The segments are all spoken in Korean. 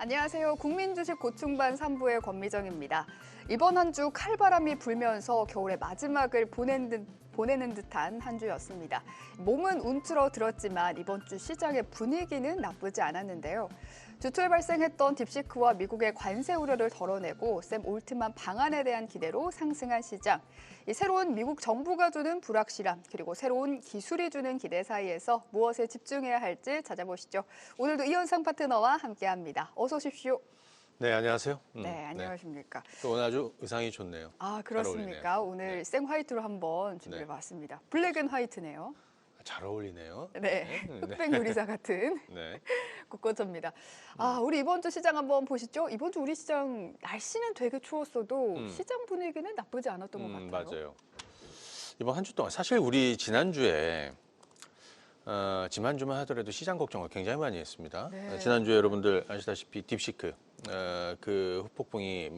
안녕하세요. 국민주식 고충반 3부의 권미정입니다. 이번 한 주 칼바람이 불면서 겨울의 마지막을 보내는 듯한 한 주였습니다. 몸은 움츠러들었지만 이번 주 시장의 분위기는 나쁘지 않았는데요. 주 초에 발생했던 딥시크와 미국의 관세 우려를 덜어내고 샘 올트만 방안에 대한 기대로 상승한 시장. 이 새로운 미국 정부가 주는 불확실함 그리고 새로운 기술이 주는 기대 사이에서 무엇에 집중해야 할지 찾아보시죠. 오늘도 이현상 파트너와 함께합니다. 어서 오십시오. 네, 안녕하세요. 네, 안녕하십니까. 또 오늘 아주 의상이 좋네요. 아, 그렇습니까? 오늘 네. 생 화이트로 한번 준비해봤습니다. 블랙 앤 화이트네요. 잘 어울리네요. 네, 흑백 요리사 같은 네. 국고초입니다. 우리 이번 주 시장 한번 보시죠. 이번 주 우리 시장 날씨는 되게 추웠어도 시장 분위기는 나쁘지 않았던 것 같아요. 맞아요. 이번 한 주 동안 사실 우리 지난주에 지난주만 하더라도 시장 걱정을 굉장히 많이 했습니다. 네. 지난주에 여러분들 아시다시피 딥시크 그 후폭풍이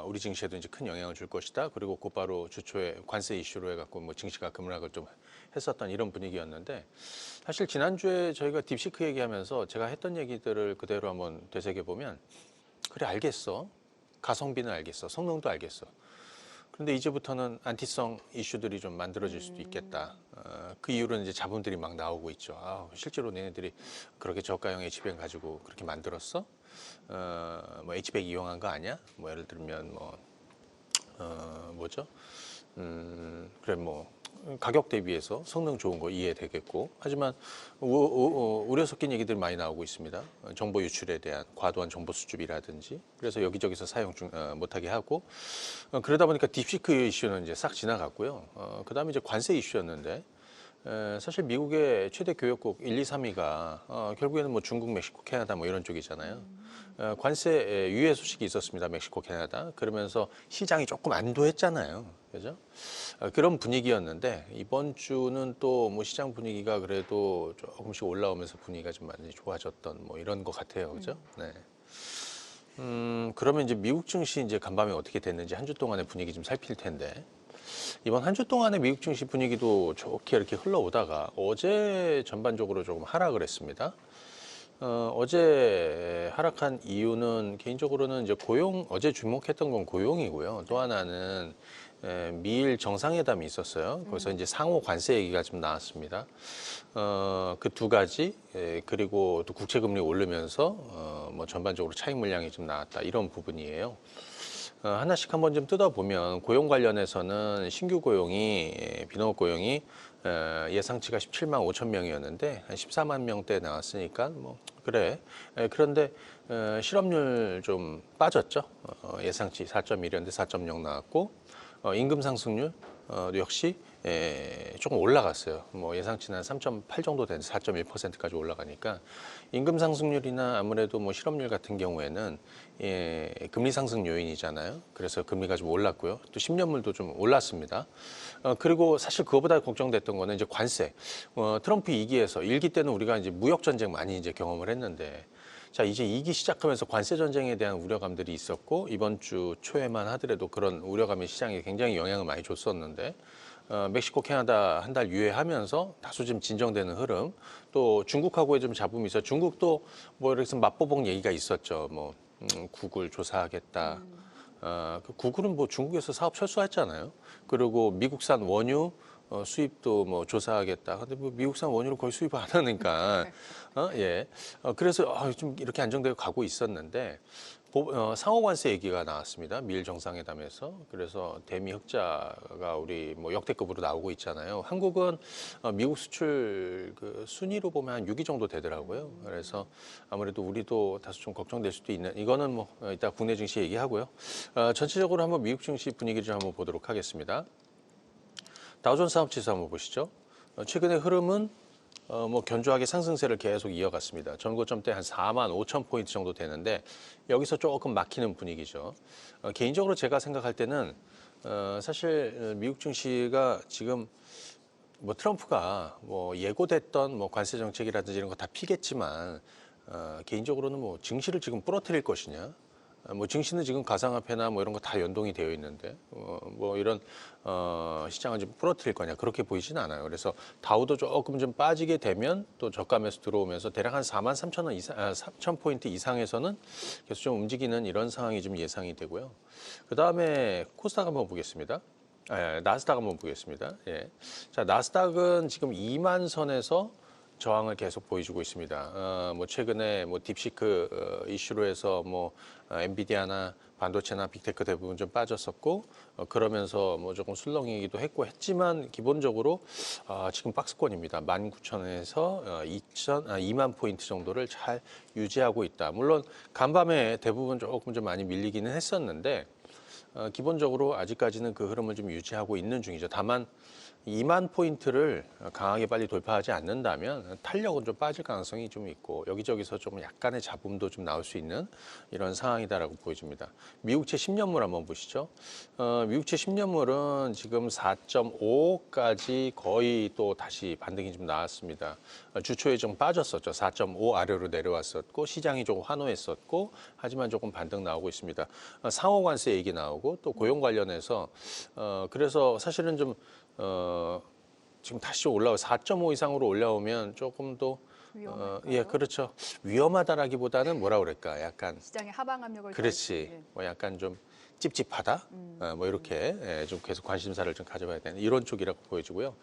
우리 증시에도 이제 큰 영향을 줄 것이다. 그리고 곧바로 주초에 관세 이슈로 해갖고 증시가 급락을 좀 했었던 이런 분위기였는데 사실 지난주에 저희가 딥시크 얘기하면서 제가 했던 얘기들을 그대로 한번 되새겨 보면 그래 알겠어. 가성비는 알겠어. 성능도 알겠어. 그런데 이제부터는 안티성 이슈들이 좀 만들어질 수도 있겠다. 그 이후로는 이제 자본들이 막 나오고 있죠. 실제로 너네들이 그렇게 저가형 H백 가지고 그렇게 만들었어? H백 이용한 거 아니야? 예를 들면 그래 가격 대비해서 성능 좋은 거 이해되겠고 하지만 우려 섞인 얘기들 많이 나오고 있습니다. 정보 유출에 대한 과도한 정보 수집이라든지 그래서 여기저기서 사용 못하게 하고 그러다 보니까 딥시크 이슈는 이제 싹 지나갔고요. 그다음에 이제 관세 이슈였는데 사실 미국의 최대 교역국 1, 2, 3위가 결국에는 중국, 멕시코, 캐나다 이런 쪽이잖아요. 관세 유예 소식이 있었습니다. 멕시코, 캐나다. 그러면서 시장이 조금 안도했잖아요. 그죠? 그런 분위기였는데 이번 주는 또 시장 분위기가 그래도 조금씩 올라오면서 분위기가 좀 많이 좋아졌던 이런 것 같아요. 그죠? 네. 그러면 이제 미국 증시 이제 간밤에 어떻게 됐는지 한 주 동안의 분위기 좀 살필 텐데 이번 한 주 동안의 미국 증시 분위기도 좋게 이렇게 흘러오다가 어제 전반적으로 조금 하락을 했습니다. 어제 하락한 이유는 개인적으로는 이제 어제 주목했던 건 고용이고요. 또 하나는 미일 정상회담이 있었어요. 거기서 이제 상호 관세 얘기가 좀 나왔습니다. 그 두 가지 그리고 또 국채금리 오르면서 전반적으로 차익 물량이 좀 나왔다 이런 부분이에요. 하나씩 한번 좀 뜯어보면 고용 관련해서는 신규 고용이 비농업 고용이 예상치가 17만 5천 명이었는데 한 14만 명대 나왔으니까 그래. 그런데 실업률 좀 빠졌죠. 예상치 4.1이었는데 4.0 나왔고 임금 상승률 역시 조금 올라갔어요. 예상치는 한 3.8 정도 되는데 4.1%까지 올라가니까 임금 상승률이나 아무래도 실업률 같은 경우에는 금리 상승 요인이잖아요. 그래서 금리가 좀 올랐고요. 또 10년물도 좀 올랐습니다. 그리고 사실 그거보다 걱정됐던 거는 이제 관세. 트럼프 2기에서 1기 때는 우리가 이제 무역 전쟁 많이 이제 경험을 했는데 자, 이제 2기 시작하면서 관세 전쟁에 대한 우려감들이 있었고 이번 주 초에만 하더라도 그런 우려감이 시장에 굉장히 영향을 많이 줬었는데 멕시코, 캐나다 한 달 유예하면서 다소 좀 진정되는 흐름 또 중국하고의 좀 잡음이 있어 중국도 이렇게 해서 맞보복 얘기가 있었죠. 구글 조사하겠다. 그 구글은 중국에서 사업 철수했잖아요. 그리고 미국산 원유 수입도 조사하겠다. 근데 미국산 원유를 거의 수입을 안 하니까, 그래서 좀 이렇게 안정되어 가고 있었는데, 상호관세 얘기가 나왔습니다. 미일 정상회담에서. 그래서 대미 흑자가 우리 역대급으로 나오고 있잖아요. 한국은 미국 수출 그 순위로 보면 한 6위 정도 되더라고요. 그래서 아무래도 우리도 다소 좀 걱정될 수도 있는, 이거는 이따 국내 증시 얘기하고요. 전체적으로 한번 미국 증시 분위기를 좀 한번 보도록 하겠습니다. 다우존스 산업지수 한번 보시죠. 최근의 흐름은 견조하게 상승세를 계속 이어갔습니다. 전고점대 한 4만 5천 포인트 정도 되는데 여기서 조금 막히는 분위기죠. 개인적으로 제가 생각할 때는 사실 미국 증시가 지금 트럼프가 예고됐던 관세 정책이라든지 이런 거 다 피겠지만 개인적으로는 증시를 지금 부러뜨릴 것이냐 뭐 증시는 지금 가상화폐나 뭐 이런 거 다 연동이 되어 있는데 뭐 이런 시장을 좀 부러뜨릴 거냐 그렇게 보이지는 않아요. 그래서 다우도 조금 좀 빠지게 되면 또 저가 매수 들어오면서 대략 한 43,000원 이상, 3,000포인트 이상에서는 계속 좀 움직이는 이런 상황이 좀 예상이 되고요. 그 다음에 코스닥 한번 보겠습니다. 나스닥 한번 보겠습니다. 예. 자, 나스닥은 지금 2만 선에서 저항을 계속 보여주고 있습니다. 뭐 최근에 뭐 딥시크 이슈로 해서 뭐 엔비디아나 반도체나 빅테크 대부분 좀 빠졌었고 그러면서 뭐 조금 술렁이기도 했고 했지만 기본적으로 지금 박스권입니다. 19,000원에서 2만 포인트 정도를 잘 유지하고 있다. 물론 간밤에 대부분 조금 좀 많이 밀리기는 했었는데 기본적으로 아직까지는 그 흐름을 좀 유지하고 있는 중이죠. 다만 2만 포인트를 강하게 빨리 돌파하지 않는다면 탄력은 좀 빠질 가능성이 좀 있고 여기저기서 좀 약간의 잡음도 좀 나올 수 있는 이런 상황이다라고 보여집니다. 미국채 10년물 한번 보시죠. 미국채 10년물은 지금 4.5까지 거의 또 다시 반등이 좀 나왔습니다. 주초에 좀 빠졌었죠. 4.5 아래로 내려왔었고 시장이 조금 환호했었고 하지만 조금 반등 나오고 있습니다. 상호관세 얘기 나오고 또 고용 관련해서 그래서 사실은 좀 지금 다시 올라오 4.5 이상으로 올라오면 조금 더 예, 그렇죠. 위험하다라기보다는 뭐라 그럴까? 약간 시장의 하방 압력을 그렇지. 더해주는. 뭐 약간 좀 찝찝하다. 뭐 이렇게 좀 계속 관심사를 좀 가져봐야 되는 이런 쪽이라고 보여지고요.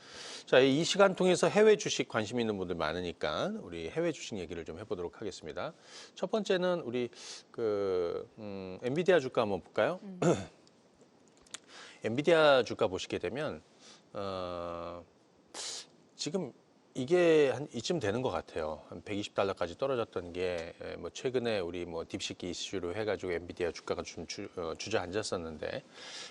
자, 이 시간 통해서 해외 주식 관심 있는 분들 많으니까 우리 해외 주식 얘기를 좀 해보도록 하겠습니다. 첫 번째는 우리 엔비디아 주가 한번 볼까요? 엔비디아 주가 보시게 되면 지금 이게 한 이쯤 되는 것 같아요. 한 120달러까지 떨어졌던 게 뭐 최근에 우리 뭐 딥시크 이슈로 해가지고 엔비디아 주가가 좀 주저앉았었는데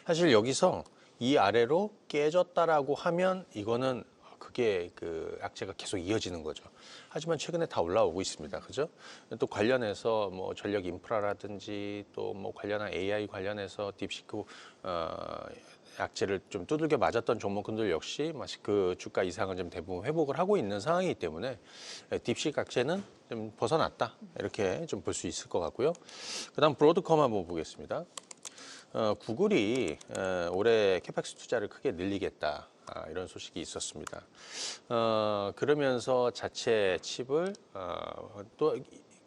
사실 여기서 이 아래로 깨졌다라고 하면 이거는 그게 그 악재가 계속 이어지는 거죠. 하지만 최근에 다 올라오고 있습니다. 그죠? 또 관련해서 뭐 전력 인프라라든지 또 뭐 관련한 AI 관련해서 딥시크 악재를 좀 두들겨 맞았던 종목군들 역시 그 주가 이상을 좀 대부분 회복을 하고 있는 상황이기 때문에 딥시크 악재는 좀 벗어났다 이렇게 좀 볼 수 있을 것 같고요. 그다음 브로드컴 한번 보겠습니다. 구글이 올해 캐펙스 투자를 크게 늘리겠다. 이런 소식이 있었습니다. 그러면서 자체 칩을 또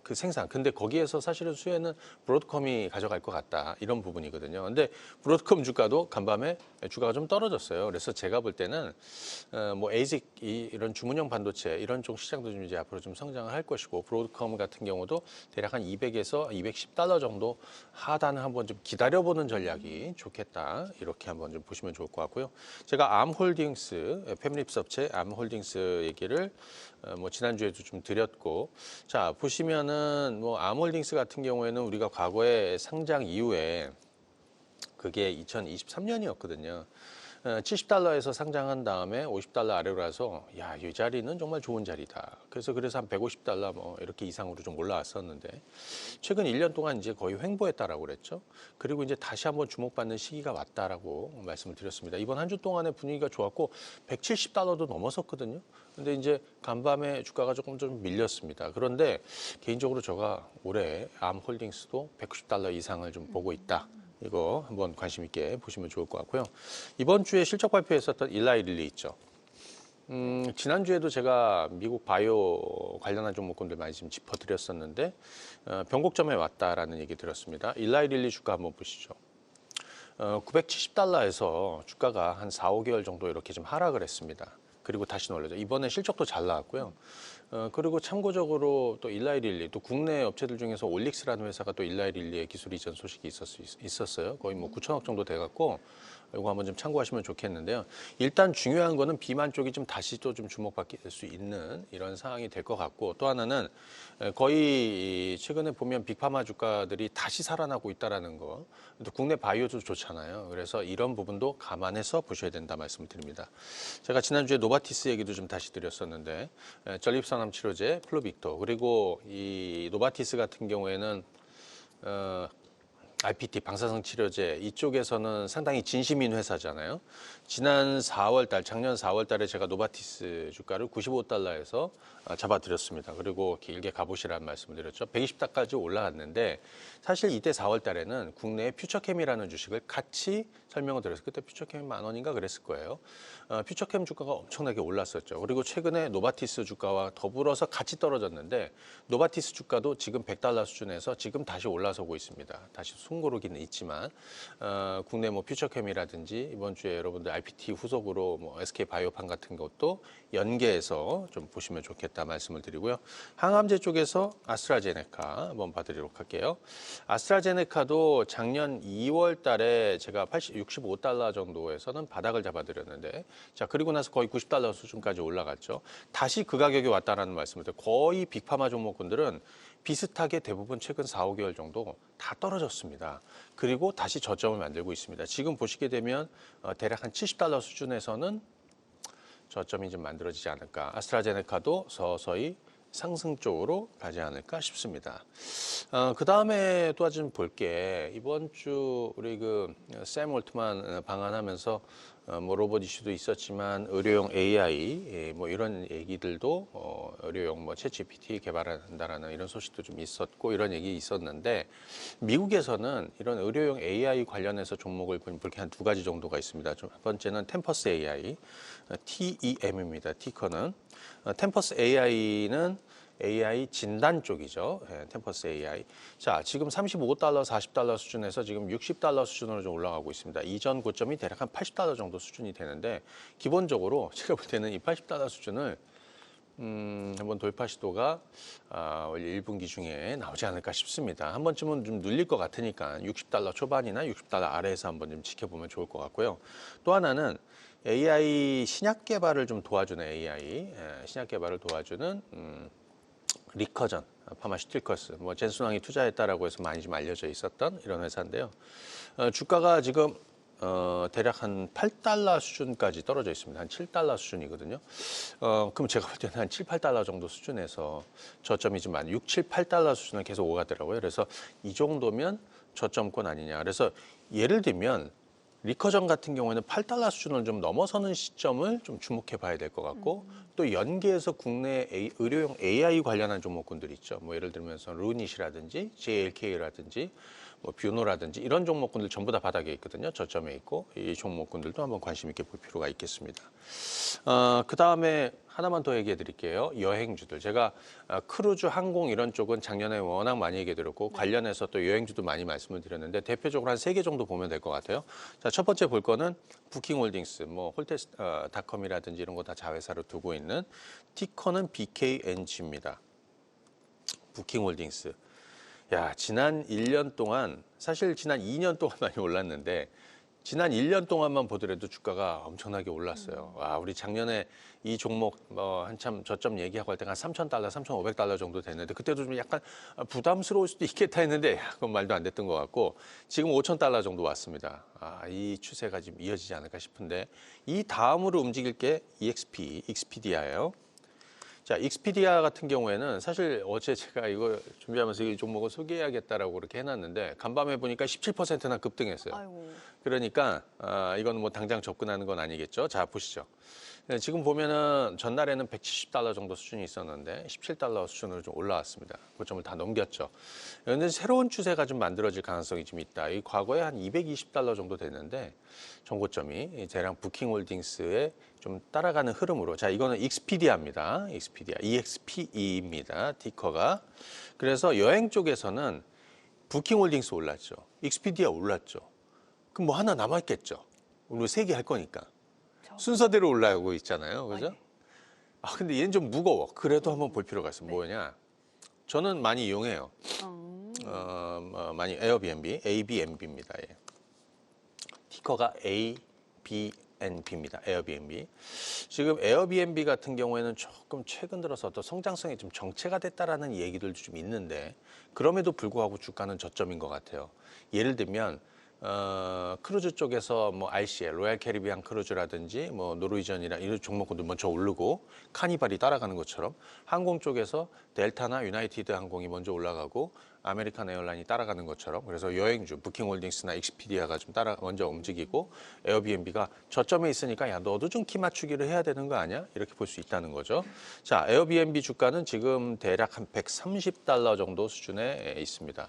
그 생산. 근데 거기에서 사실은 수혜는 브로드컴이 가져갈 것 같다. 이런 부분이거든요. 근데 브로드컴 주가도 간밤에 주가가 좀 떨어졌어요. 그래서 제가 볼 때는 뭐 에이직 이런 주문형 반도체 이런 쪽 시장도 좀 이제 앞으로 좀 성장을 할 것이고 브로드컴 같은 경우도 대략 한 200에서 210달러 정도 하단을 한번 좀 기다려보는 전략이 좋겠다. 이렇게 한번 좀 보시면 좋을 것 같고요. 제가 암홀딩스 패밀립스 업체 암홀딩스 얘기를 뭐 지난주에도 좀 드렸고 자 보시면은 뭐 암홀딩스 같은 경우에는 우리가 과거에 상장 이후에 그게 2023년이었거든요. 70달러에서 상장한 다음에 50달러 아래로 가서 야, 이 자리는 정말 좋은 자리다. 그래서 한 150달러 뭐 이렇게 이상으로 좀 올라왔었는데 최근 1년 동안 이제 거의 횡보했다라고 그랬죠. 그리고 이제 다시 한번 주목받는 시기가 왔다라고 말씀을 드렸습니다. 이번 한 주 동안의 분위기가 좋았고 170달러도 넘었었거든요. 근데 이제 간밤에 주가가 조금 좀 밀렸습니다. 그런데 개인적으로 제가 올해 암홀딩스도 190달러 이상을 좀 보고 있다. 이거 한번 관심 있게 보시면 좋을 것 같고요. 이번 주에 실적 발표했었던 일라이 릴리 있죠. 지난주에도 제가 미국 바이오 관련한 종목군들 많이 지금 짚어드렸었는데 변곡점에 왔다라는 얘기 들었습니다. 일라이 릴리 주가 한번 보시죠. 970달러에서 주가가 한 4, 5개월 정도 이렇게 좀 하락을 했습니다. 그리고 다시 올라죠. 이번에 실적도 잘 나왔고요. 그리고 참고적으로 또 일라이 릴리, 또 국내 업체들 중에서 올릭스라는 회사가 또 일라이 릴리의 기술 이전 소식이 있었어요. 거의 뭐 9천억 정도 돼갖고 이거 한번 좀 참고하시면 좋겠는데요. 일단 중요한 거는 비만 쪽이 좀 다시 또 좀 주목받을 수 있는 이런 상황이 될 것 같고 또 하나는 거의 최근에 보면 빅파마 주가들이 다시 살아나고 있다라는 거. 또 국내 바이오도 좋잖아요. 그래서 이런 부분도 감안해서 보셔야 된다 말씀을 드립니다. 제가 지난주에 노바티스 얘기도 좀 다시 드렸었는데 전립선암 치료제 플루빅토 그리고 이 노바티스 같은 경우에는 IPT 방사성 치료제 이쪽에서는 상당히 진심인 회사잖아요. 지난 4월 달, 작년 4월 달에 제가 노바티스 주가를 95달러에서 잡아드렸습니다. 그리고 길게 가보시라는 말씀을 드렸죠. 120달까지 올라갔는데 사실 이때 4월 달에는 국내에 퓨처캠이라는 주식을 같이 설명을 드렸어요. 그때 퓨처캠이 10,000원인가 그랬을 거예요. 퓨처캠 주가가 엄청나게 올랐었죠. 그리고 최근에 노바티스 주가와 더불어서 같이 떨어졌는데 노바티스 주가도 지금 100달러 수준에서 지금 다시 올라서고 있습니다. 다시 숨고르기는 있지만 국내 뭐 퓨처캠이라든지 이번 주에 여러분들 IPT 후속으로 뭐 SK바이오판 같은 것도 연계해서 좀 보시면 좋겠다 말씀을 드리고요. 항암제 쪽에서 아스트라제네카 한번 봐드리도록 할게요. 아스트라제네카도 작년 2월 달에 제가 65달러 정도에서는 바닥을 잡아드렸는데 자 그리고 나서 거의 90달러 수준까지 올라갔죠. 다시 그 가격이 왔다라는 말씀을 드려요. 거의 빅파마 종목군들은 비슷하게 대부분 최근 4, 5개월 정도 다 떨어졌습니다. 그리고 다시 저점을 만들고 있습니다. 지금 보시게 되면 대략 한 70달러 수준에서는 저점이 좀 만들어지지 않을까. 아스트라제네카도 서서히 상승 쪽으로 가지 않을까 싶습니다. 그 다음에 또 좀 볼게. 이번 주 우리 샘 올트만 방한하면서 뭐 로봇 이슈도 있었지만 의료용 AI 뭐 이런 얘기들도 의료용 뭐 챗GPT 개발한다라는 이런 소식도 좀 있었고 이런 얘기 있었는데 미국에서는 이런 의료용 AI 관련해서 종목을 볼게 한 2가지 정도가 있습니다. 첫 번째는 템퍼스 AI, TEM입니다. 티커는 템퍼스 AI는 AI 진단 쪽이죠. 템퍼스 AI. 자, 지금 35달러, 40달러 수준에서 지금 60달러 수준으로 좀 올라가고 있습니다. 이전 고점이 대략 한 80달러 정도 수준이 되는데 기본적으로 제가 볼 때는 이 80달러 수준을 한번 돌파 시도가 1분기 중에 나오지 않을까 싶습니다. 한 번쯤은 좀 눌릴 것 같으니까 60달러 초반이나 60달러 아래에서 한번 좀 지켜보면 좋을 것 같고요. 또 하나는 AI 신약 개발을 좀 도와주는 AI, 신약 개발을 도와주는 리커전, 파마슈틸커스, 뭐 젠순왕이 투자했다라고 해서 많이 좀 알려져 있었던 이런 회사인데요. 주가가 지금 대략 한 8달러 수준까지 떨어져 있습니다. 한 7달러 수준이거든요. 그럼 제가 볼 때는 한 7, 8달러 정도 수준에서 저점이 좀 한 6, 7, 8달러 수준을 계속 오가더라고요. 그래서 이 정도면 저점권 아니냐. 그래서 예를 들면 리커전 같은 경우에는 8달러 수준을 좀 넘어서는 시점을 좀 주목해 봐야 될 것 같고 또 연계해서 국내 의료용 AI 관련한 종목군들 있죠. 뭐 예를 들면서 루닛이라든지 JLK라든지 뭐 뷰노라든지 이런 종목군들 전부 다 바닥에 있거든요. 저점에 있고 이 종목군들도 한번 관심 있게 볼 필요가 있겠습니다. 그 다음에 하나만 더 얘기해 드릴게요. 여행주들. 제가 크루즈, 항공 이런 쪽은 작년에 워낙 많이 얘기해 드렸고 관련해서 또 여행주도 많이 말씀을 드렸는데 대표적으로 한 3개 정도 보면 될 것 같아요. 자, 첫 번째 볼 거는 부킹홀딩스, 뭐 홀테스닷컴이라든지 이런 거 다 자회사로 두고 있는 티커는 BKNG입니다. 부킹홀딩스. 야, 지난 1년 동안 사실 지난 2년 동안 많이 올랐는데 지난 1년 동안만 보더라도 주가가 엄청나게 올랐어요. 와, 우리 작년에 이 종목 한참 저점 얘기하고 할 때가 한 3,000달러, 3,500달러 정도 됐는데 그때도 좀 약간 부담스러울 수도 있겠다 했는데 그건 말도 안 됐던 것 같고 지금 5,000달러 정도 왔습니다. 이 추세가 지금 이어지지 않을까 싶은데 이 다음으로 움직일 게 익스피디아예요. 자, 익스피디아 같은 경우에는 사실 어제 제가 이거 준비하면서 이 종목을 소개해야겠다라고 그렇게 해놨는데 간밤에 보니까 17%나 급등했어요. 아이고. 그러니까 이건 뭐 당장 접근하는 건 아니겠죠. 자, 보시죠. 네, 지금 보면은 전날에는 170달러 정도 수준이 있었는데 17달러 수준으로 좀 올라왔습니다. 고점을 다 넘겼죠. 그런데 새로운 추세가 좀 만들어질 가능성이 좀 있다. 이 과거에 한 220달러 정도 됐는데 전고점이 대략 부킹홀딩스에 좀 따라가는 흐름으로 자 이거는 익스피디아입니다. 익스피디아 EXPE입니다. 티커가. 그래서 여행 쪽에서는 부킹홀딩스 올랐죠. 익스피디아 올랐죠. 그럼 뭐 하나 남았겠죠. 우리 3개 할 거니까. 순서대로 올라오고 있잖아요. 그죠? 근데 얘는 좀 무거워. 그래도 한번 볼 필요가 있어. 뭐냐? 저는 많이 이용해요. 많이 에어비앤비, ABNB입니다. 예. 티커가 ABNB입니다. 에어비앤비. 지금 에어비앤비 같은 경우에는 조금 최근 들어서 어떤 성장성이 좀 정체가 됐다라는 얘기들도 좀 있는데 그럼에도 불구하고 주가는 저점인 것 같아요. 예를 들면 크루즈 쪽에서 뭐 RCL, 로얄 캐리비안 크루즈라든지 뭐 노르웨이전이나 이런 종목군들 먼저 오르고 카니발이 따라가는 것처럼 항공 쪽에서 델타나 유나이티드 항공이 먼저 올라가고 아메리칸 에어라인이 따라가는 것처럼 그래서 여행주 부킹홀딩스나 익스피디아가 좀 먼저 움직이고 에어비앤비가 저점에 있으니까 야 너도 좀 키 맞추기를 해야 되는 거 아니야? 이렇게 볼 수 있다는 거죠. 자, 에어비앤비 주가는 지금 대략 한 $130 정도 수준에 있습니다.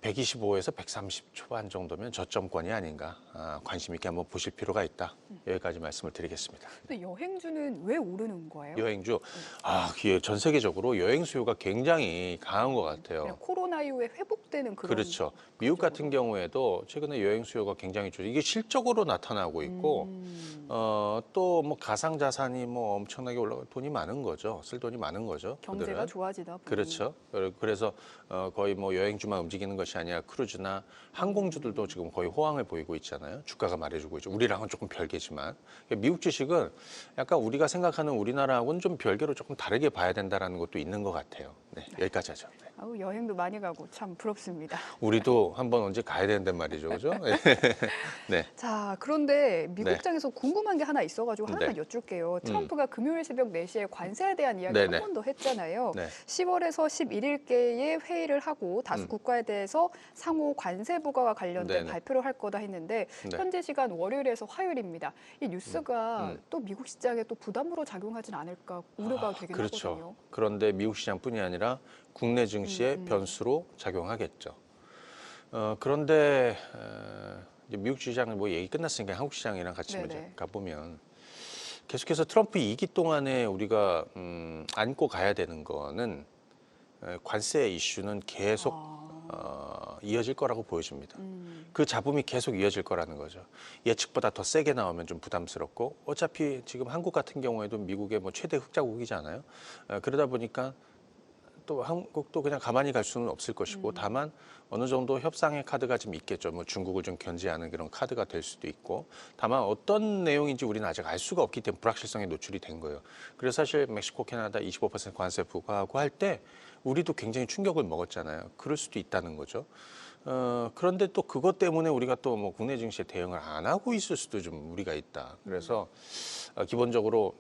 125에서 130 초반 정도면 저점권이 아닌가 관심 있게 한번 보실 필요가 있다. 여기까지 말씀을 드리겠습니다. 근데 여행주는 왜 오르는 거예요? 여행주, 이게 전 세계적으로 여행 수요가 굉장히 강한 것 같아요. 그냥 코로나 이후에 회복되는 그런. 그렇죠. 미국 같은 경우에도 최근에 여행 수요가 굉장히 좋죠. 이게 실적으로 나타나고 있고, 또 뭐 가상 자산이 뭐 엄청나게 올라가 돈이 많은 거죠. 쓸 돈이 많은 거죠. 경제가 그들은. 좋아지다 보니. 그렇죠. 그래서 거의 뭐 여행주만 움직이는 것이 아니라 크루즈나 항공주들도 지금 거의 호황을 보이고 있잖아요. 주가가 말해주고 있죠. 우리랑은 조금 별개지만 미국 주식은 약간 우리가 생각하는 우리나라하고는 좀 별개로 조금 다르게 봐야 된다는 것도 있는 것 같아요. 네, 여기까지 하죠. 네. 아우, 여행도 많이 가고 참 부럽습니다. 우리도 한번 언제 가야 되는데 말이죠, 그죠? 네. 자, 그런데 미국장에서 궁금한 게 하나 있어가지고 하나만 네. 여쭐게요. 트럼프가 금요일 새벽 4시에 관세에 대한 이야기 네네. 한 번 더 했잖아요. 네. 10월에서 11일께에 회의를 하고 다수 국가에 대해서 상호 관세 부과와 관련된 네네. 발표를 할 거다 했는데 네. 현지 시간 월요일에서 화요일입니다. 이 뉴스가 또 미국 시장에 또 부담으로 작용하진 않을까 우려가 되긴 그렇죠. 하거든요. 그런데 미국 시장뿐이 아니라 국내 증시의 변수로 작용하겠죠. 그런데 이제 미국 시장은 뭐 얘기 끝났으니까 한국 시장이랑 같이 네네. 이제 가보면 계속해서 트럼프 2기 동안에 우리가 안고 가야 되는 거는 관세 이슈는 계속 이어질 거라고 보여집니다. 그 잡음이 계속 이어질 거라는 거죠. 예측보다 더 세게 나오면 좀 부담스럽고 어차피 지금 한국 같은 경우에도 미국의 뭐 최대 흑자국이잖아요. 그러다 보니까 또 한국도 그냥 가만히 갈 수는 없을 것이고 다만 어느 정도 협상의 카드가 좀 있겠죠. 뭐 중국을 좀 견제하는 그런 카드가 될 수도 있고 다만 어떤 내용인지 우리는 아직 알 수가 없기 때문에 불확실성에 노출이 된 거예요. 그래서 사실 멕시코, 캐나다 25% 관세 부과하고 할 때 우리도 굉장히 충격을 먹었잖아요. 그럴 수도 있다는 거죠. 그런데 또 그것 때문에 우리가 또 뭐 국내 증시에 대응을 안 하고 있을 수도 좀 무리가 있다. 그래서 기본적으로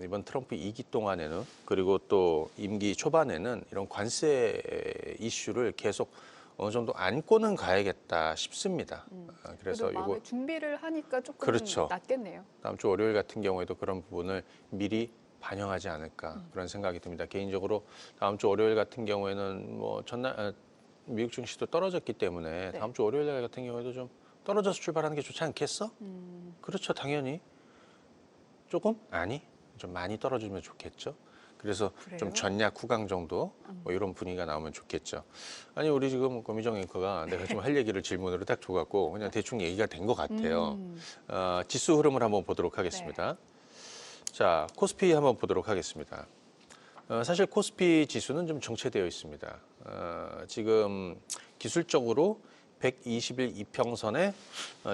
이번 트럼프 2기 동안에는 그리고 또 임기 초반에는 이런 관세 이슈를 계속 어느 정도 안고는 가야겠다 싶습니다. 그래서 그래도 마음의 이거 준비를 하니까 조금 그렇죠. 낫겠네요. 다음 주 월요일 같은 경우에도 그런 부분을 미리 반영하지 않을까 그런 생각이 듭니다. 개인적으로 다음 주 월요일 같은 경우에는 뭐 전날 미국 증시도 떨어졌기 때문에 네. 다음 주 월요일 같은 경우에도 좀 떨어져서 출발하는 게 좋지 않겠어? 그렇죠, 당연히. 조금? 아니, 좀 많이 떨어지면 좋겠죠. 그래서 그래요? 좀 전략 후강 정도 뭐 이런 분위기가 나오면 좋겠죠. 아니 우리 지금 고미정 앵커가 내가 좀 할 얘기를 질문으로 딱 줘갖고 그냥 대충 얘기가 된 것 같아요. 지수 흐름을 한번 보도록 하겠습니다. 자, 코스피 한번 보도록 하겠습니다. 사실 코스피 지수는 좀 정체되어 있습니다. 지금 기술적으로 120일 이평선에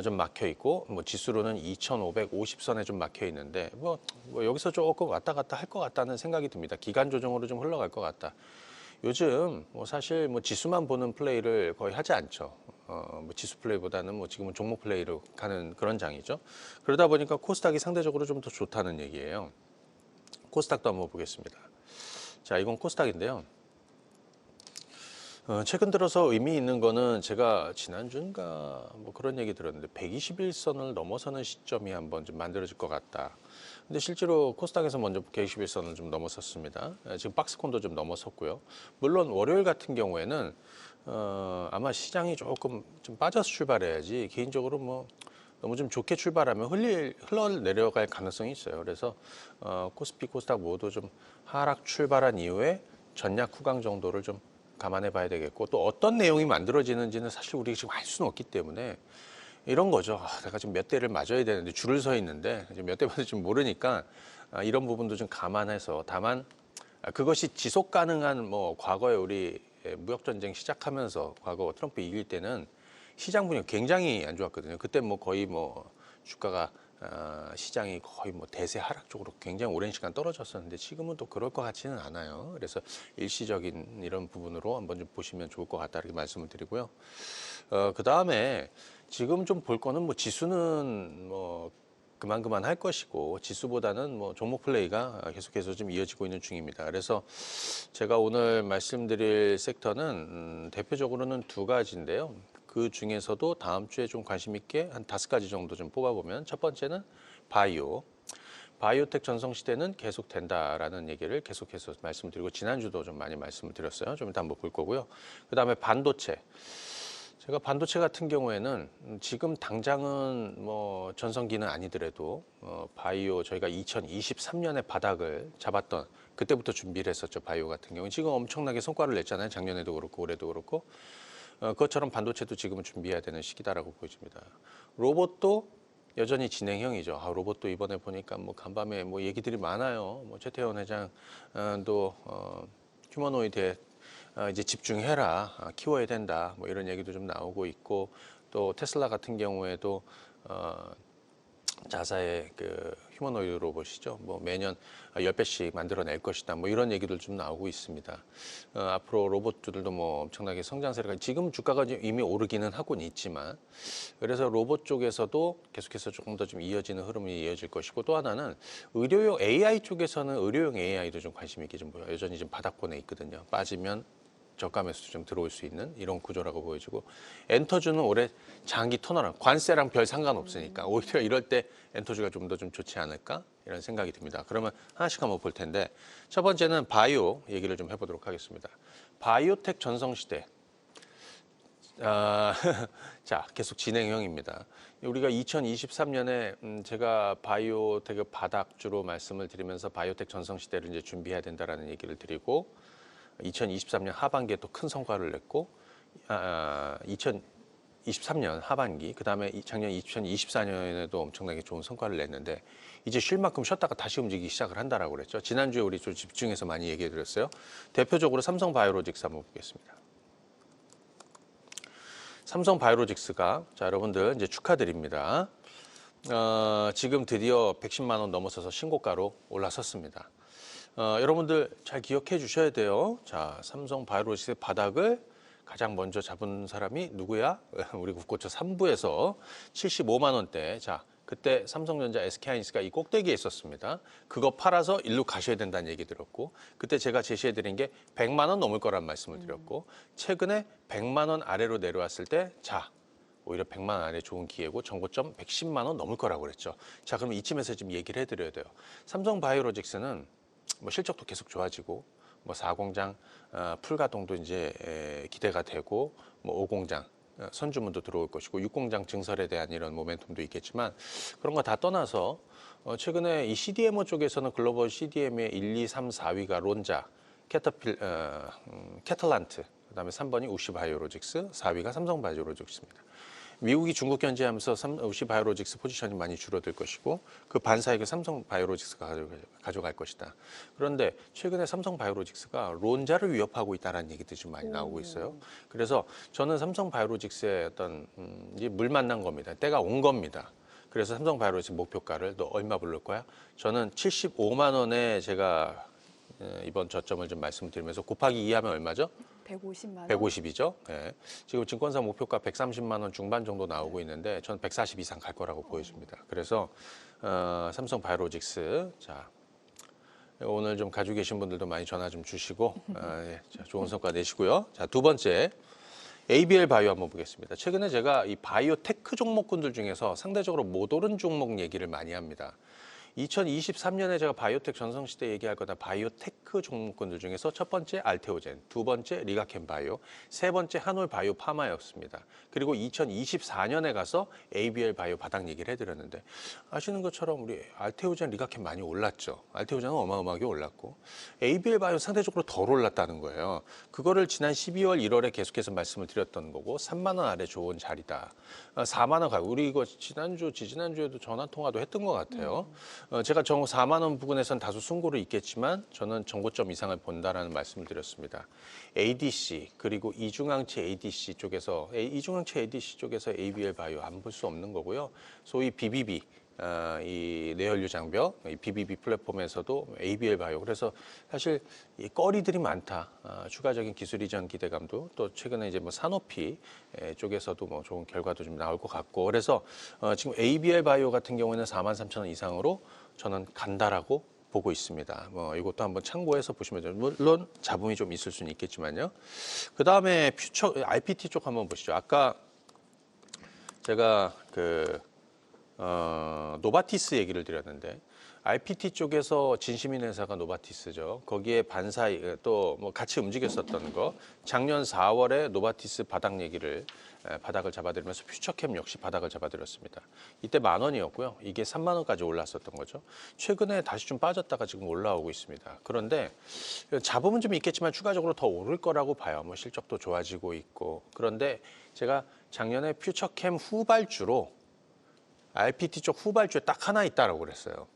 좀 막혀 있고 뭐 지수로는 2,550선에 좀 막혀 있는데 뭐 여기서 조금 왔다 갔다 할 것 같다는 생각이 듭니다. 기간 조정으로 좀 흘러갈 것 같다. 요즘 뭐 사실 뭐 지수만 보는 플레이를 거의 하지 않죠. 뭐 지수 플레이보다는 뭐 지금은 종목 플레이로 가는 그런 장이죠. 그러다 보니까 코스닥이 상대적으로 좀 더 좋다는 얘기예요. 코스닥도 한번 보겠습니다. 자, 이건 코스닥인데요. 최근 들어서 의미 있는 거는 제가 지난주인가 뭐 그런 얘기 들었는데 121선을 넘어서는 시점이 한번 좀 만들어질 것 같다. 근데 실제로 코스닥에서 먼저 121선을 좀 넘어섰습니다. 지금 박스콘도 좀 넘어섰고요. 물론 월요일 같은 경우에는 아마 시장이 조금 좀 빠져서 출발해야지 개인적으로 뭐 너무 좀 좋게 출발하면 흘러 내려갈 가능성이 있어요. 그래서 코스피, 코스닥 모두 좀 하락 출발한 이후에 전략 후강 정도를 좀 감안해 봐야 되겠고 또 어떤 내용이 만들어지는지는 사실 우리가 지금 알 수는 없기 때문에 이런 거죠. 내가 지금 몇 대를 맞아야 되는데 줄을 서 있는데 몇 대 맞을지 모르니까 이런 부분도 좀 감안해서 다만 그것이 지속 가능한 뭐 과거에 우리 무역 전쟁 시작하면서 과거 트럼프 이길 때는 시장 분위기 굉장히 안 좋았거든요. 그때 뭐 거의 뭐 주가가 시장이 거의 뭐 대세 하락 쪽으로 굉장히 오랜 시간 떨어졌었는데 지금은 또 그럴 것 같지는 않아요. 그래서 일시적인 이런 부분으로 한번 좀 보시면 좋을 것 같다 이렇게 말씀을 드리고요. 그 다음에 지금 좀 볼 거는 뭐 지수는 뭐 그만 할 것이고 지수보다는 뭐 종목 플레이가 계속해서 좀 이어지고 있는 중입니다. 그래서 제가 오늘 말씀드릴 섹터는 대표적으로는 두 가지인데요. 그 중에서도 다음 주에 좀 관심 있게 한 5가지 정도 좀 뽑아보면 첫 번째는 바이오텍 전성시대는 계속 된다라는 얘기를 계속해서 말씀드리고 지난주도 좀 많이 말씀을 드렸어요. 좀 이따 한번 볼 거고요. 그다음에 반도체. 제가 반도체 같은 경우에는 지금 당장은 뭐 전성기는 아니더라도 바이오 저희가 2023년에 바닥을 잡았던 그때부터 준비를 했었죠. 바이오 같은 경우는 지금 엄청나게 성과를 냈잖아요. 작년에도 그렇고 올해도 그렇고 그것처럼 반도체도 지금은 준비해야 되는 시기다라고 보여집니다. 로봇도 여전히 진행형이죠. 로봇도 이번에 보니까 뭐 간밤에 뭐 얘기들이 많아요. 뭐 최태원 회장도 휴머노이드에 이제 집중해라, 키워야 된다, 뭐 이런 얘기도 좀 나오고 있고 또 테슬라 같은 경우에도 자사의 그 휴머노이드 로봇이죠. 뭐 매년 10배씩 만들어낼 것이다. 뭐 이런 얘기들 좀 나오고 있습니다. 앞으로 로봇들도 뭐 엄청나게 성장세가 지금 주가가 이미 오르기는 하고는 있지만 그래서 로봇 쪽에서도 계속해서 조금 더 좀 이어지는 흐름이 이어질 것이고 또 하나는 의료용 AI 쪽에서는 의료용 AI도 좀 관심 있게 좀 보여요. 여전히 좀 바닥권에 있거든요. 빠지면 저가 매수 좀 들어올 수 있는 이런 구조라고 보여지고 엔터주는 올해 장기 턴어라운 관세랑 별 상관없으니까 오히려 이럴 때 엔터주가 좀 더 좀 좋지 않을까 이런 생각이 듭니다. 그러면 하나씩 한번 볼 텐데 첫 번째는 바이오 얘기를 좀 해보도록 하겠습니다. 바이오텍 전성시대. 자, 계속 진행형입니다. 우리가 2023년에 제가 바이오텍 바닥주로 말씀을 드리면서 바이오텍 전성시대를 이제 준비해야 된다라는 얘기를 드리고 2023년 하반기에 또 큰 성과를 냈고 2023년 하반기 그다음에 작년 2024년에도 엄청나게 좋은 성과를 냈는데 이제 쉴 만큼 쉬었다가 다시 움직이기 시작을 한다라고 그랬죠. 지난주에 우리 좀 집중해서 많이 얘기해 드렸어요. 대표적으로 삼성바이오로직스 한번 보겠습니다. 삼성바이오로직스가 자 여러분들 이제 축하드립니다. 지금 드디어 110만 원 넘어서서 신고가로 올라섰습니다. 여러분들 잘 기억해 주셔야 돼요. 자, 삼성바이오로직스의 바닥을 가장 먼저 잡은 사람이 누구야? 우리 국고초 3부에서 75만 원대. 자, 그때 삼성전자, SK하이닉스가 이 꼭대기에 있었습니다. 그거 팔아서 일로 가셔야 된다는 얘기 들었고 그때 제가 제시해 드린 게 100만 원 넘을 거란 말씀을 드렸고 최근에 100만 원 아래로 내려왔을 때 자, 오히려 100만 원 안에 좋은 기회고 정고점 110만 원 넘을 거라고 그랬죠. 자, 그럼 이쯤에서 좀 얘기를 해드려야 돼요. 삼성바이오로직스는 뭐 실적도 계속 좋아지고 뭐 4공장 풀가동도 이제 기대가 되고 뭐 5공장 선주문도 들어올 것이고 6공장 증설에 대한 이런 모멘텀도 있겠지만 그런 거 다 떠나서 최근에 이 CDMO 쪽에서는 글로벌 CDM의 1, 2, 3, 4위가 론자, 캐틀란트, 그다음에 3번이 우시바이오로직스, 4위가 삼성바이오로직스입니다. 미국이 중국 견제하면서 우시바이오로직스 포지션이 많이 줄어들 것이고 그 반사익을 삼성바이오로직스가 가져갈 것이다. 그런데 최근에 삼성바이오로직스가 론자를 위협하고 있다는 얘기들이 좀 많이 나오고 있어요. 그래서 저는 삼성바이오로직스의 어떤 이제 물 만난 겁니다. 때가 온 겁니다. 그래서 삼성바이오로직스 목표가를 너 얼마 부를 거야? 저는 75만 원에 제가 이번 저점을 좀 말씀드리면서 곱하기 2하면 얼마죠? 150만 원. 150이죠. 네. 지금 증권사 목표가 130만 원 중반 정도 나오고 있는데 저는 140 이상 갈 거라고 보여집니다. 그래서 삼성바이오로직스 자 오늘 좀 가지고 계신 분들도 많이 전화 좀 주시고 예, 좋은 성과 내시고요. 자, 두 번째 ABL 바이오 한번 보겠습니다. 최근에 제가 이 바이오테크 종목군들 중에서 상대적으로 못 오른 종목 얘기를 많이 합니다. 2023년에 제가 바이오텍 전성시대 얘기할 거다 바이오테크 종목군들 중에서 첫 번째 알테오젠, 두 번째 리가켄 바이오, 세 번째 한올 바이오 파마였습니다. 그리고 2024년에 가서 ABL 바이오 바닥 얘기를 해드렸는데 아시는 것처럼 우리 알테오젠, 리가켄 많이 올랐죠. 알테오젠은 어마어마하게 올랐고 ABL 바이오 상대적으로 덜 올랐다는 거예요. 그거를 지난 12월, 1월에 계속해서 말씀을 드렸던 거고 3만 원 아래 좋은 자리다. 4만 원 가고 우리 이거 지난주, 지지난주에도 전화 통화도 했던 것 같아요. 제가 4만 원 부근에서는 다소 승고를 있겠지만 저는 정고점 이상을 본다라는 말씀을 드렸습니다. ADC 그리고 이중항체 ADC 쪽에서 ABL 바이오 안 볼 수 없는 거고요. 소위 BBB 이 뇌혈류 장벽, 이 BBB 플랫폼에서도 ABL 바이오. 그래서 사실 이 거리들이 많다. 추가적인 기술 이전 기대감도 또 최근에 이제 뭐 산오피 쪽에서도 뭐 좋은 결과도 좀 나올 것 같고. 그래서 지금 ABL 바이오 같은 경우에는 43,000원 이상으로 저는 간다라고 보고 있습니다. 뭐 이것도 한번 참고해서 보시면 돼요. 물론 잡음이 좀 있을 수는 있겠지만요. 그 다음에 퓨처 RPT 쪽 한번 보시죠. 아까 제가 노바티스 얘기를 드렸는데 RPT 쪽에서 진시민 회사가 노바티스죠. 거기에 반사이 또 뭐 같이 움직였었던 거 작년 4월에 노바티스 바닥을 잡아들면서 퓨처캠 역시 바닥을 잡아들였습니다. 이때 10,000원이었고요. 이게 30,000원까지 올랐었던 거죠. 최근에 다시 좀 빠졌다가 지금 올라오고 있습니다. 그런데 잡음은 좀 있겠지만 추가적으로 더 오를 거라고 봐요. 뭐 실적도 좋아지고 있고. 그런데 제가 작년에 퓨처캠 후발주로 RPT 쪽 후발주에 딱 하나 있다라고 그랬어요.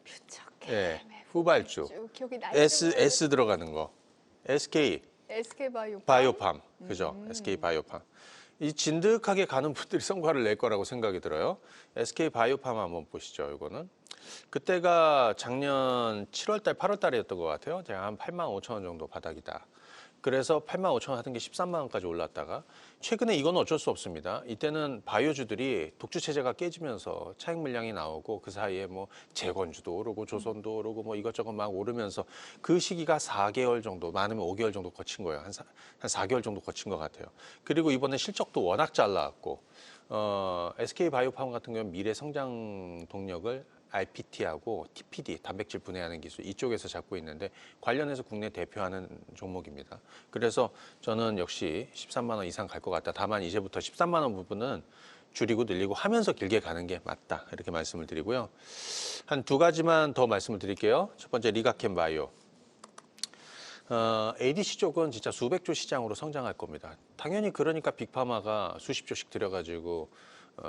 퓨처캠. 예, 후발주. 기억이 S 들어가는 거. SK 바이오팜. 그죠? SK 바이오팜. 이 진득하게 가는 분들이 성과를 낼 거라고 생각이 들어요. SK 바이오팜 한번 보시죠. 이거는 그때가 작년 7월 달, 8월 달이었던 것 같아요. 제가 한 85,000원 정도 바닥이다. 그래서 85,000원 하던 게 13만 원까지 올랐다가 최근에 이건 어쩔 수 없습니다. 이때는 바이오주들이 독주 체제가 깨지면서 차익 물량이 나오고 그 사이에 뭐 재건주도 오르고 조선도 오르고 뭐 이것저것 막 오르면서 그 시기가 4개월 정도, 많으면 5개월 정도 거친 거예요. 한 4개월 정도 거친 것 같아요. 그리고 이번에 실적도 워낙 잘 나왔고 SK 바이오팜 같은 경우는 미래 성장 동력을 RPT하고 TPD, 단백질 분해하는 기술 이쪽에서 잡고 있는데 관련해서 국내 대표하는 종목입니다. 그래서 저는 역시 13만 원 이상 갈 것 같다. 다만 이제부터 13만 원 부분은 줄이고 늘리고 하면서 길게 가는 게 맞다. 이렇게 말씀을 드리고요. 한 두 가지만 더 말씀을 드릴게요. 첫 번째 리가켄 바이오. ADC 쪽은 진짜 수백조 시장으로 성장할 겁니다. 당연히 그러니까 빅파마가 수십 조씩 들여가지고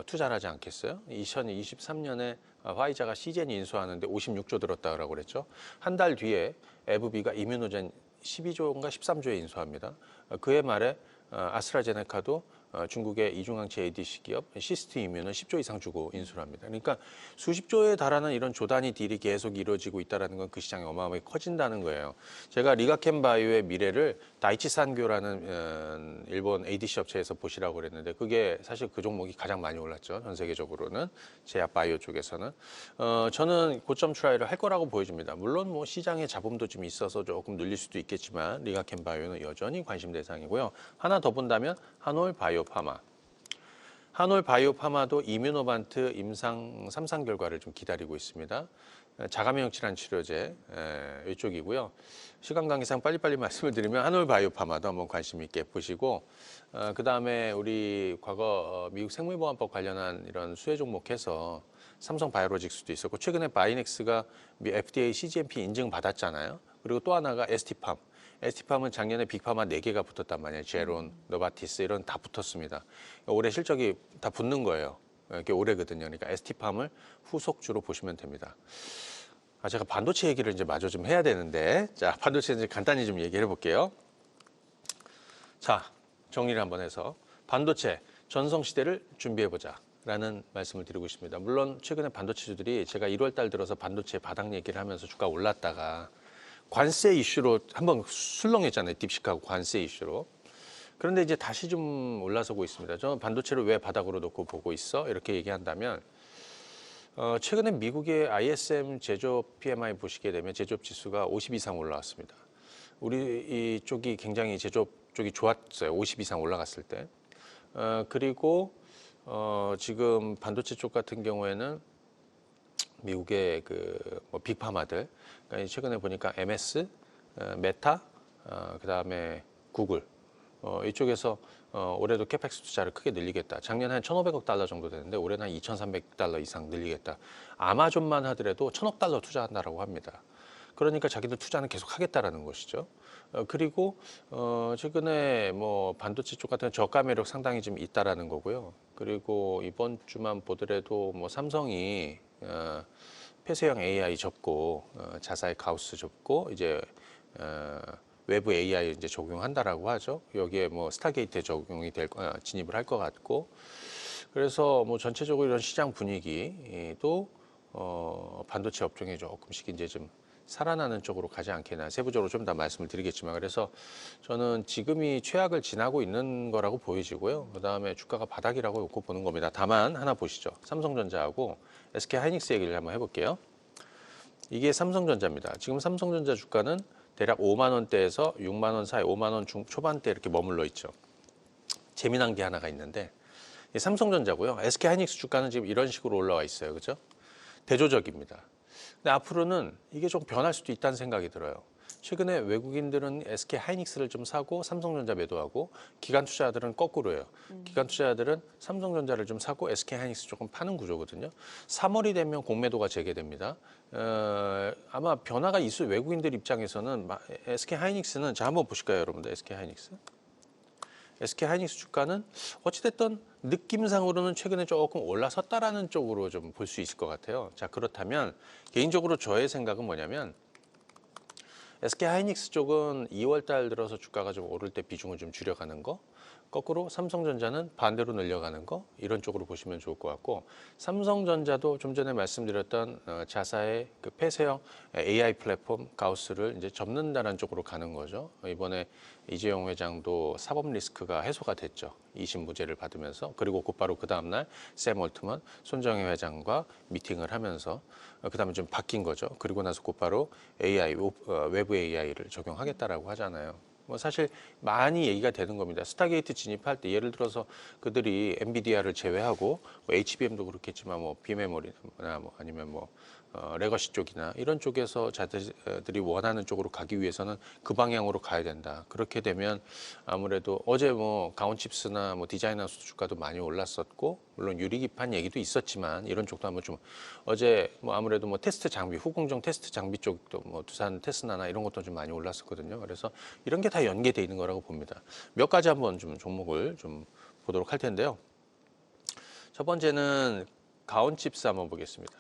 투자를 하지 않겠어요? 2023년에 화이자가 시젠 인수하는데 56조 들었다고 그랬죠. 한 달 뒤에 에브비가 이뮤노젠 12조인가 13조에 인수합니다. 그해 말에 아스트라제네카도 중국의 이중항체 ADC 기업 시스트 이뮤는 10조 이상 주고 인수를 합니다. 그러니까 수십조에 달하는 이런 조단위 딜이 계속 이루어지고 있다는 건 그 시장이 어마어마하게 커진다는 거예요. 제가 리가켄 바이오의 미래를 다이치 산교라는 일본 ADC 업체에서 보시라고 그랬는데 그게 사실 그 종목이 가장 많이 올랐죠. 전 세계적으로는 제약 바이오 쪽에서는 저는 고점 트라이를 할 거라고 보여집니다. 물론 뭐 시장에 잡음도 좀 있어서 조금 늘릴 수도 있겠지만 리가켄 바이오는 여전히 관심 대상이고요. 하나 더 본다면 한올 바이오파마. 한올 바이오파마도 이뮤노반트 임상 3상 결과를 좀 기다리고 있습니다. 자가면역 질환 치료제 이쪽이고요. 시간 관계상 빨리빨리 말씀을 드리면 한올 바이오파마도 한번 관심 있게 보시고 그다음에 우리 과거 미국 생물보안법 관련한 이런 수혜 종목해서 삼성 바이오로직스도 있었고 최근에 바이넥스가 FDA CGMP 인증 받았잖아요. 그리고 또 하나가 ST팜. ST팜은 작년에 빅파마 4개가 붙었단 말이에요. 제론, 노바티스 이런 다 붙었습니다. 올해 실적이 다 붙는 거예요. 이게 올해거든요. 그러니까 ST팜을 후속주로 보시면 됩니다. 제가 반도체 얘기를 이제 마저 좀 해야 되는데, 자, 반도체 이제 간단히 좀 얘기해 볼게요. 자, 정리를 한번 해서 반도체 전성시대를 준비해보자. 라는 말씀을 드리고 있습니다. 물론 최근에 반도체주들이 제가 1월 달 들어서 반도체 바닥 얘기를 하면서 주가 올랐다가 관세 이슈로 한번 술렁했잖아요. 딥식하고 관세 이슈로. 그런데 이제 다시 좀 올라서고 있습니다. 저는 반도체를 왜 바닥으로 놓고 보고 있어? 이렇게 얘기한다면 최근에 미국의 ISM 제조업 PMI 보시게 되면 제조업 지수가 50 이상 올라왔습니다. 우리 이쪽이 굉장히 제조업 쪽이 좋았어요. 50 이상 올라갔을 때. 그리고 지금 반도체 쪽 같은 경우에는 미국의 뭐 빅파마들, 그러니까 최근에 보니까 MS, 메타, 그다음에 구글 이쪽에서 올해도 캐펙스 투자를 크게 늘리겠다. 작년에 한 1,500억 달러 정도 되는데 올해는 한 2,300달러 이상 늘리겠다. 아마존만 하더라도 1,000억 달러 투자한다라고 합니다. 그러니까 자기들 투자는 계속 하겠다라는 것이죠. 그리고 최근에 뭐 반도체 쪽 같은 저가 매력 상당히 좀 있다라는 거고요. 그리고 이번 주만 보더라도 뭐 삼성이 폐쇄형 AI 접고 자사의 가우스 접고 이제 외부 AI 이제 적용한다라고 하죠. 여기에 뭐 스타게이트 적용이 진입을 할 것 같고 그래서 뭐 전체적으로 이런 시장 분위기도 반도체 업종에 조금씩 이제 좀 살아나는 쪽으로 가지 않겠나. 세부적으로 좀 더 말씀을 드리겠지만, 그래서 저는 지금이 최악을 지나고 있는 거라고 보여지고요. 그다음에 주가가 바닥이라고 놓고 보는 겁니다. 다만 하나 보시죠. 삼성전자하고 SK 하이닉스 얘기를 한번 해볼게요. 이게 삼성전자입니다. 지금 삼성전자 주가는 대략 5만 원대에서 6만 원 사이, 5만 원 초반대 이렇게 머물러 있죠. 재미난 게 하나가 있는데, 이 삼성전자고요. SK 하이닉스 주가는 지금 이런 식으로 올라와 있어요. 그죠? 대조적입니다. 근데 앞으로는 이게 좀 변할 수도 있다는 생각이 들어요. 최근에 외국인들은 SK 하이닉스를 좀 사고 삼성전자 매도하고, 기관 투자자들은 거꾸로예요. 기관 투자자들은 삼성전자를 좀 사고 SK 하이닉스 조금 파는 구조거든요. 3월이 되면 공매도가 재개됩니다. 아마 변화가 있을 외국인들 입장에서는 SK 하이닉스는, 자 한번 보실까요, 여러분들? SK 하이닉스. SK 하이닉스 주가는 어찌됐든 느낌상으로는 최근에 조금 올라섰다라는 쪽으로 좀 볼 수 있을 것 같아요. 자, 그렇다면 개인적으로 저의 생각은 뭐냐면, SK 하이닉스 쪽은 2월 달 들어서 주가가 좀 오를 때 비중을 좀 줄여가는 거, 거꾸로 삼성전자는 반대로 늘려가는 거, 이런 쪽으로 보시면 좋을 것 같고, 삼성전자도 좀 전에 말씀드렸던 자사의 그 폐쇄형 AI 플랫폼 가우스를 이제 접는다는 쪽으로 가는 거죠. 이번에 이재용 회장도 사법 리스크가 해소가 됐죠. 이심무죄를 받으면서. 그리고 곧바로 그 다음날 샘 올트먼 손정혜 회장과 미팅을 하면서 그 다음에 좀 바뀐 거죠. 그리고 나서 곧바로 AI, 외부 AI를 적용하겠다라고 하잖아요. 뭐 사실 많이 얘기가 되는 겁니다. 스타게이트 진입할 때 예를 들어서 그들이 엔비디아를 제외하고 뭐 HBM도 그렇겠지만 뭐 비메모리나 뭐 아니면 뭐 레거시 쪽이나 이런 쪽에서 자들이 원하는 쪽으로 가기 위해서는 그 방향으로 가야 된다. 그렇게 되면 아무래도 어제 뭐 가온칩스나 뭐 디자인하우스 주가도 많이 올랐었고, 물론 유리기판 얘기도 있었지만 이런 쪽도 한번 좀, 어제 뭐 아무래도 뭐 테스트 장비, 후공정 테스트 장비 쪽도 뭐 두산 테스나나 이런 것도 좀 많이 올랐었거든요. 그래서 이런 게 다 연계돼 있는 거라고 봅니다. 몇 가지 한번 좀 종목을 좀 보도록 할 텐데요. 첫 번째는 가온칩스 한번 보겠습니다.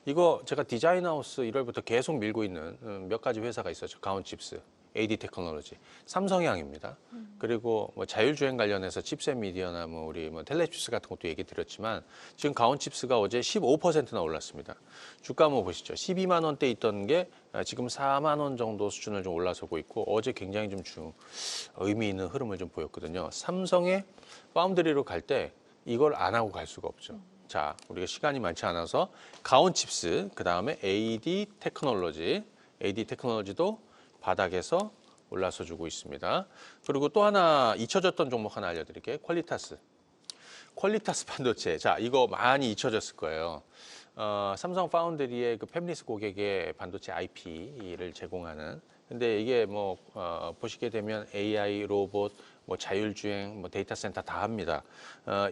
이거 제가 디자인하우스 1월부터 계속 밀고 있는 몇 가지 회사가 있었죠. 가온칩스, AD 테크놀로지, 삼성향입니다. 그리고 뭐 자율주행 관련해서 칩셋 미디어나 뭐 우리 뭐 텔레칩스 같은 것도 얘기 드렸지만, 지금 가온칩스가 어제 15%나 올랐습니다. 주가 한번 보시죠. 12만 원대 있던 게 지금 4만 원 정도 수준을 좀 올라서고 있고, 어제 굉장히 좀 의미 있는 흐름을 좀 보였거든요. 삼성의 파운드리로 갈 때 이걸 안 하고 갈 수가 없죠. 자, 우리가 시간이 많지 않아서 가온칩스, 그 다음에 AD 테크놀로지도 바닥에서 올라서 주고 있습니다. 그리고 또 하나 잊혀졌던 종목 하나 알려드릴게요. 퀄리타스 반도체. 자, 이거 많이 잊혀졌을 거예요. 삼성 파운드리의 그 팹리스 고객의 반도체 IP를 제공하는. 근데 이게 뭐 보시게 되면 AI, 로봇, 뭐 자율주행, 뭐 데이터 센터 다 합니다.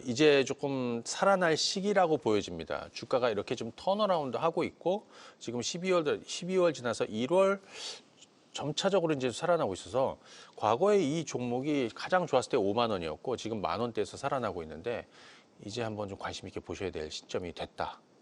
이제 조금 살아날 시기라고 보여집니다. 주가가 이렇게 좀 턴어라운드 하고 있고, 지금 12월 지나서 1월 점차적으로 이제 살아나고 있어서, 과거에 이 종목이 가장 좋았을 때 5만 원이었고 지금 만 원대에서 살아나고 있는데, 이제 한번 좀 관심 있게 보셔야 될 시점이 됐다.